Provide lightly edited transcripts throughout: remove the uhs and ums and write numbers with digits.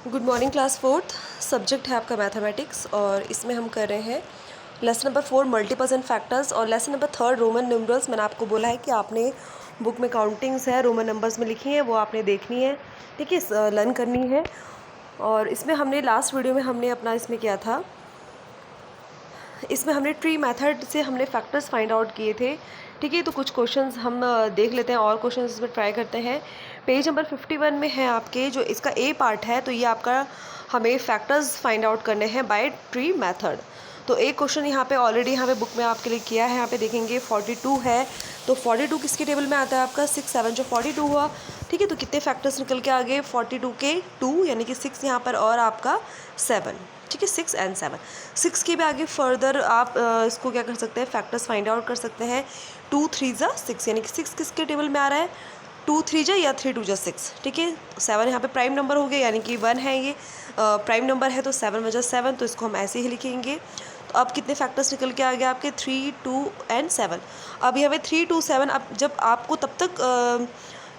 Good morning class fourth. Subject है आपका mathematics और इसमें हम कर रहे हैं lesson number 4 multiples and factors और लेसन नंबर 3 रोमन न्यूमरल्स। मैंने आपको बोला है कि आपने बुक में काउंटिंग्स है रोमन नंबर्स में लिखी हैं, वो आपने देखनी है, ठीक है, लर्न करनी है। और इसमें हमने लास्ट वीडियो में हमने अपना इसमें किया था, इसमें हमने ट्री मेथड से हमने फैक्टर्स फाइंड आउट किए थे, ठीक है। तो कुछ क्वेश्चंस हम देख लेते हैं और क्वेश्चंस इसमें ट्राई करते हैं। पेज नंबर 51 में है आपके, जो इसका ए पार्ट है, तो ये आपका हमें फैक्टर्स फाइंड आउट करने हैं बाय ट्री मेथड। तो एक क्वेश्चन यहाँ पे ऑलरेडी यहाँ पे बुक में आपके लिए किया है, यहाँ पे देखेंगे 42 है, तो 42 किसके टेबल में आता है आपका 6 7 जो 42 हुआ, ठीक है। तो कितने फैक्टर्स निकल के आ गए 42 के 2 यानी कि 6 यहाँ पर और आपका 7, ठीक है, 6 and 7। 6 के भी आगे फर्दर आप इसको क्या कर सकते हैं, फैक्टर्स फाइंड आउट कर सकते हैं। 2 3 जा 6 यानी कि 6 किसके टेबल में आ रहा है 2 3 जा या 3 2 जा 6, ठीक है। 7 यहाँ पे प्राइम नंबर हो गया यानी कि 1 है, ये प्राइम नंबर है, तो 7 वजह 7, तो इसको हम ऐसे ही लिखेंगे। तो अब कितने फैक्टर्स निकल के आ गए आपके 3 2 and 7। अब यहाँ पे 3 2 7, अब जब आपको तब तक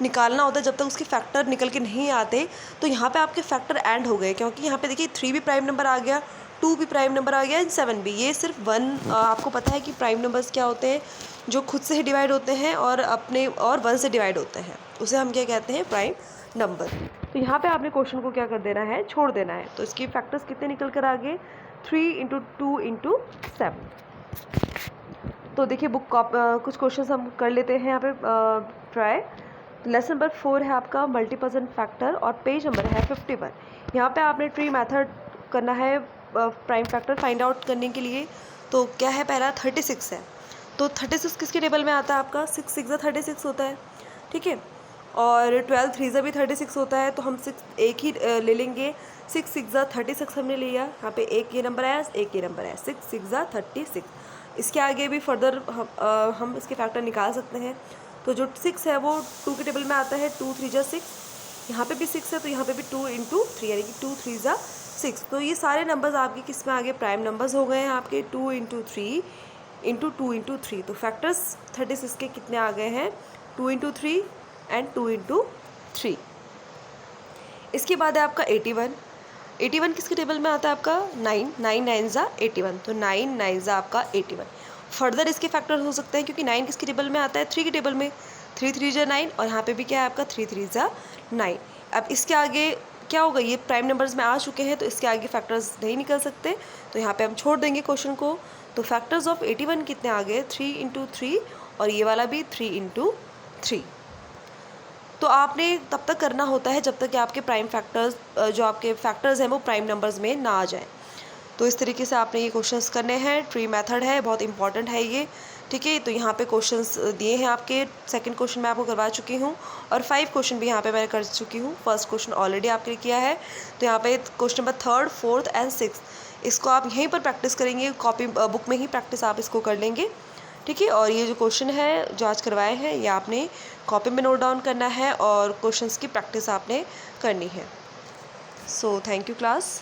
निकालना होता है जब तक उसके फैक्टर निकल के नहीं आते, तो यहाँ पे आपके फैक्टर एंड हो गए, क्योंकि यहाँ पे देखिए 3 भी प्राइम नंबर आ गया, 2 भी प्राइम नंबर आ गया एंड 7 भी। ये सिर्फ 1, आपको पता है कि प्राइम नंबर्स क्या होते हैं, जो खुद से ही डिवाइड होते हैं और अपने और 1 से डिवाइड होते हैं, उसे हम क्या कहते हैं, प्राइम नंबर। तो यहाँ पे आपने क्वेश्चन को क्या कर देना है, छोड़ देना है। तो इसके फैक्टर्स कितने निकल कर आ गए 3 × 2 × 7। तो देखिए बुक कुछ क्वेश्चन हम कर लेते हैं यहाँ पे ट्राई। लेसन नंबर 4 है आपका मल्टीपल्स एंड फैक्टर और पेज नंबर है 51। यहाँ पे आपने ट्री मेथड करना है प्राइम फैक्टर फाइंड आउट करने के लिए। तो क्या है, पहला 36 है, तो 36 किसके टेबल में आता है आपका 6 6 जा 36 होता है, ठीक है। और 12 3 जा भी 36 होता है, तो हम 6 एक ही ले लेंगे, 6 6 जा 36 हमने लिया। यहाँ पे एक ये नंबर आया, एक ये नंबर आया, 6 6 जा 36। इसके आगे भी फर्दर हम इसके फैक्टर निकाल सकते हैं। तो जो 6 है वो 2 के टेबल में आता है, 2 3 जा 6, यहाँ पे भी 6 है, तो यहाँ पे भी 2 × 3 यानी कि 2 3 जा 6। तो ये सारे नंबर्स आपके किस में आगे प्राइम नंबर्स हो गए हैं आपके 2 × 3 × 2 × 3। तो फैक्टर्स 36 के कितने आ गए हैं 2 × 3 एंड 2 × 3। इसके बाद है आपका 81। 81 किसके टेबल में आता है आपका 9 9 9 जा 81, तो 9 9 जा आपका 81। फर्दर इसके फैक्टर हो सकते हैं, क्योंकि 9 किसके टेबल में आता है 3 के टेबल में, 3 3 जा 9, और यहाँ पे भी क्या है आपका 3 3 जा 9। अब इसके आगे क्या होगा, ये प्राइम नंबर्स में आ चुके हैं, तो इसके आगे फैक्टर्स नहीं निकल सकते, तो यहाँ पे हम छोड़ देंगे क्वेश्चन को। तो फैक्टर्स ऑफ 81 कितने आ गए 3 × 3, और ये वाला भी 3 × 3। तो आपने तब तक करना होता है जब तक कि आपके प्राइम फैक्टर्स जो आपके फैक्टर्स हैं वो प्राइम नंबर्स में ना आ जाए। तो इस तरीके से आपने ये क्वेश्चंस करने हैं, ट्री मेथड है, बहुत इंपॉर्टेंट है ये, ठीक है। तो यहाँ पे क्वेश्चंस दिए हैं आपके, सेकंड क्वेश्चन मैं आपको करवा चुकी हूँ और 5 क्वेश्चन भी यहाँ पे मैं कर चुकी हूँ। फर्स्ट क्वेश्चन ऑलरेडी आपके लिए किया है। तो यहाँ पे question number 3rd 4th and 6th, इसको आप यहीं पर प्रैक्टिस करेंगे, कॉपी बुक में ही प्रैक्टिस आप इसको कर लेंगे, ठीक है। और ये जो क्वेश्चन है जो आज करवाए हैं, ये आपने कॉपी में नोट डाउन करना है और क्वेश्चंस की प्रैक्टिस आपने करनी है। So thank you class.